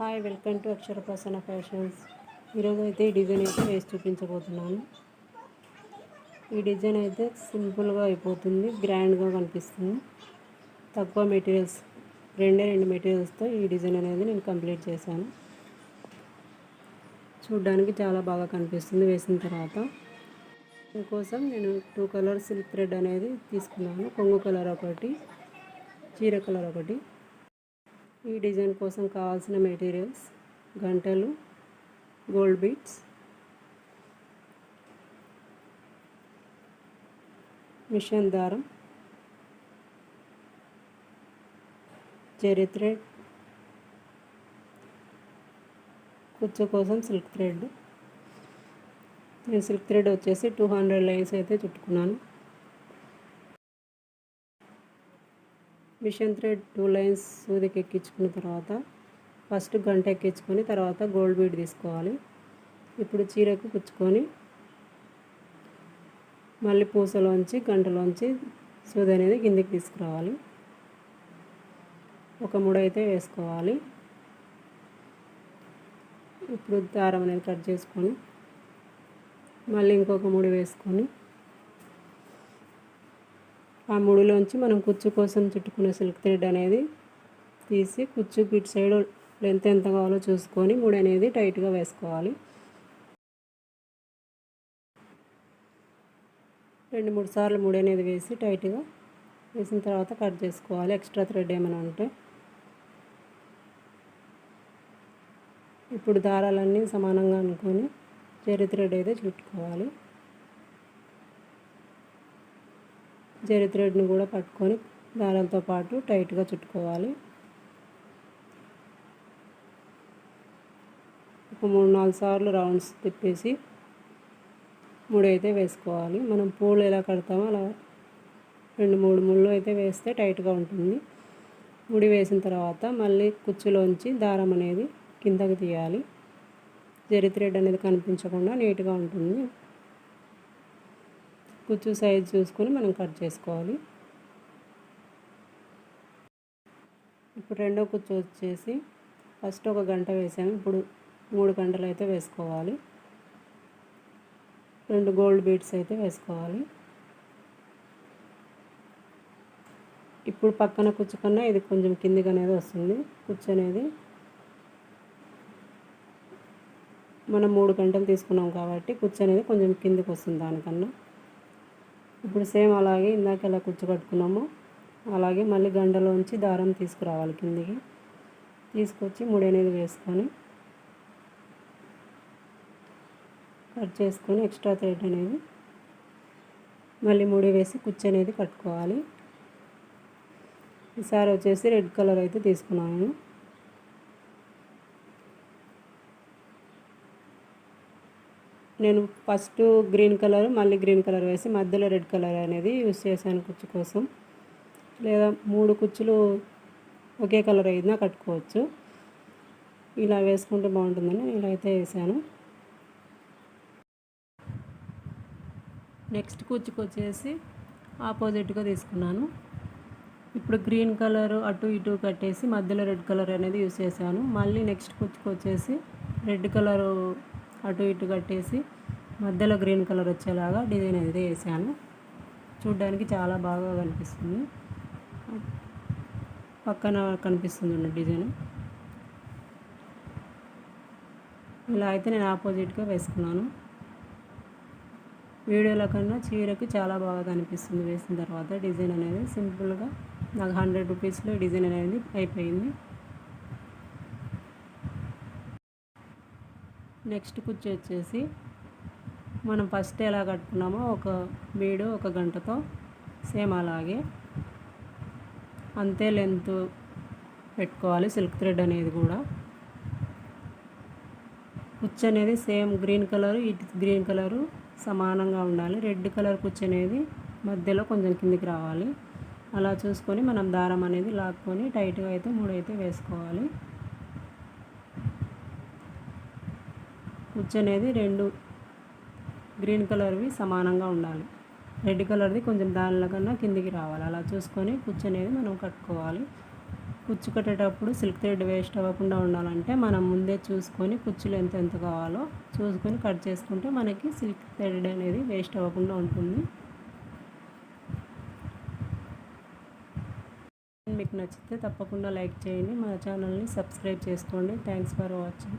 Hi, welcome to Akshara Prasanna fashions. ఈరోజు అయితే ఈ డిజైన్ అయితే వేసి చూపించబోతున్నాను. ఈ డిజైన్ అయితే సింపుల్గా అయిపోతుంది, గ్రాండ్గా కనిపిస్తుంది. తక్కువ మెటీరియల్స్, రెండు మెటీరియల్స్తో ఈ డిజైన్ అనేది నేను కంప్లీట్ చేశాను. చూడ్డానికి చాలా బాగా కనిపిస్తుంది వేసిన తర్వాత. దీనికోసం నేను 2 కలర్ సిల్క్ థ్రెడ్ అనేది తీసుకున్నాను. కొంగు కలర్ ఒకటి, చీర కలర్ ఒకటి. ఈ డిజైన్ కోసం కావాల్సిన మెటీరియల్స్: గంటలు, గోల్డ్ బీడ్స్, మిషన్ దారం, జెరీ థ్రెడ్, కుచ్చు కోసం సిల్క్ థ్రెడ్. నేను సిల్క్ థ్రెడ్ వచ్చేసి 200 లైన్స్ అయితే చుట్టుకున్నాను. మిషన్ థ్రెడ్ 2 లైన్స్ సూదికి ఎక్కించుకున్న తర్వాత ఫస్ట్ గంట ఎక్కించుకొని తర్వాత గోల్డ్ బీడ్ తీసుకోవాలి. ఇప్పుడు చీరకు కుచ్చుకొని మళ్ళీ పూసలోంచి గంటలోంచి సూది అనేది కిందికి తీసుకురావాలి. ఒక ముడి అయితే వేసుకోవాలి. ఇప్పుడు దారం అనేది కట్ చేసుకొని మళ్ళీ ఇంకొక ముడి వేసుకొని ఆ ముడిలోంచి మనం కుచ్చు కోసం చుట్టుకునే సిల్క్ థ్రెడ్ అనేది తీసి కుచ్చుకి ఇటు సైడ్ లెంత్ ఎంత కావాలో చూసుకొని ముడి అనేది టైట్గా వేసుకోవాలి. 2-3 సార్లు ముడి అనేది వేసి టైట్గా వేసిన తర్వాత కట్ చేసుకోవాలి, ఎక్స్ట్రా థ్రెడ్ ఏమైనా ఉంటే. ఇప్పుడు దారాలన్నీ సమానంగా అనుకొని జెరీ థ్రెడ్ అయితే చుట్టుకోవాలి. జెరీ థ్రెడ్ని కూడా పట్టుకొని దారాలతో పాటు టైట్గా చుట్టుకోవాలి. ఒక 3-4 సార్లు రౌండ్స్ తిప్పేసి ముడి అయితే వేసుకోవాలి. మనం పూలు ఎలా కడతామో అలా 2-3 ముళ్ళు అయితే వేస్తే టైట్గా ఉంటుంది. ముడి వేసిన తర్వాత మళ్ళీ కుచ్చులోంచి దారం అనేది కిందకి తీయాలి. జెరీ థ్రెడ్ అనేది కనిపించకుండా నీట్గా ఉంటుంది. కుచ్చు సైజ్ చూసుకొని మనం కట్ చేసుకోవాలి. ఇప్పుడు రెండో కుచ్చు వచ్చేసి ఫస్ట్ ఒక గంట వేసాము, ఇప్పుడు 3 గంటలు అయితే వేసుకోవాలి. 2 గోల్డ్ బీడ్స్ అయితే వేసుకోవాలి. ఇప్పుడు పక్కన కుచ్చు కన్నా ఇది కొంచెం కిందికి అనేది వస్తుంది. కుచ్చు అనేది మనం 3 గంటలు తీసుకున్నాం కాబట్టి కుచ్చు అనేది కొంచెం కిందికి వస్తుంది దానికన్నా. ఇప్పుడు సేమ్ అలాగే ఇందాక ఎలా కుచ్చు కట్టుకున్నామో అలాగే మళ్ళీ గంటలోంచి దారం తీసుకురావాలి. కిందికి తీసుకొచ్చి ముడి అనేది వేసుకొని కట్ చేసుకొని ఎక్స్ట్రా థ్రెడ్ అనేది మళ్ళీ ముడి వేసి కుచ్చు అనేది కట్టుకోవాలి. ఈసారి వచ్చేసి రెడ్ కలర్ అయితే తీసుకున్నాను. నేను ఫస్ట్ గ్రీన్ కలర్ మళ్ళీ గ్రీన్ కలర్ వేసి మధ్యలో రెడ్ కలర్ అనేది యూస్ చేశాను కుచ్చు కోసం. లేదా 3 కుచ్చులు ఒకే కలర్ అయినా కట్టుకోవచ్చు. ఇలా వేసుకుంటే బాగుంటుందని ఇలా అయితే వేసాను. నెక్స్ట్ కుచ్చుకు వచ్చేసి ఆపోజిట్గా తీసుకున్నాను. ఇప్పుడు గ్రీన్ కలర్ అటు ఇటు కట్టేసి మధ్యలో రెడ్ కలర్ అనేది యూస్ చేశాను. మళ్ళీ నెక్స్ట్ కుచ్చుకు వచ్చేసి రెడ్ కలరు అటు ఇటు కట్టేసి మధ్యలో గ్రీన్ కలర్ వచ్చేలాగా డిజైన్ అయితే వేసాను. చూడ్డానికి చాలా బాగా కనిపిస్తుంది. పక్కన కనిపిస్తుంది డిజైన్. ఇలా అయితే నేను ఆపోజిట్గా వేసుకున్నాను. వీడియోల కన్నా చీరకు చాలా బాగా కనిపిస్తుంది వేసిన తర్వాత. డిజైన్ అనేది సింపుల్గా నాకు 100 రూపీస్లో డిజైన్ అనేది అయిపోయింది. నెక్స్ట్ కుచ్చు వచ్చేసి మనం ఫస్ట్ ఎలా కట్టుకున్నామో ఒక బీడు ఒక గంటతో సేమ్ అలాగే అంతే లెంత్ పెట్టుకోవాలి. సిల్క్ థ్రెడ్ అనేది కూడా కుచ్చు అనేది సేమ్ గ్రీన్ కలరు ఇటు గ్రీన్ కలరు సమానంగా ఉండాలి. రెడ్ కలర్ కుచ్చు అనేది మధ్యలో కొంచెం కిందికి రావాలి. అలా చూసుకొని మనం దారం అనేది లాక్కొని టైట్గా అయితే ముడైతే వేసుకోవాలి. కుచ్చు అనేది 2 గ్రీన్ కలర్వి సమానంగా ఉండాలి. రెడ్ కలర్ది కొంచెం దానిలో కన్నా కిందికి రావాలి. అలా చూసుకొని కుచ్చు అనేది మనం కట్టుకోవాలి. కుచ్చు కట్టేటప్పుడు సిల్క్ థ్రెడ్ వేస్ట్ అవ్వకుండా ఉండాలంటే మనం ముందే చూసుకొని కుచ్చులు ఎంత కావాలో చూసుకొని కట్ చేసుకుంటే మనకి సిల్క్ థ్రెడ్ అనేది వేస్ట్ అవ్వకుండా ఉంటుంది. మీకు నచ్చితే తప్పకుండా లైక్ చేయండి, మా ఛానల్ని సబ్స్క్రైబ్ చేసుకోండి. Thanks for watching.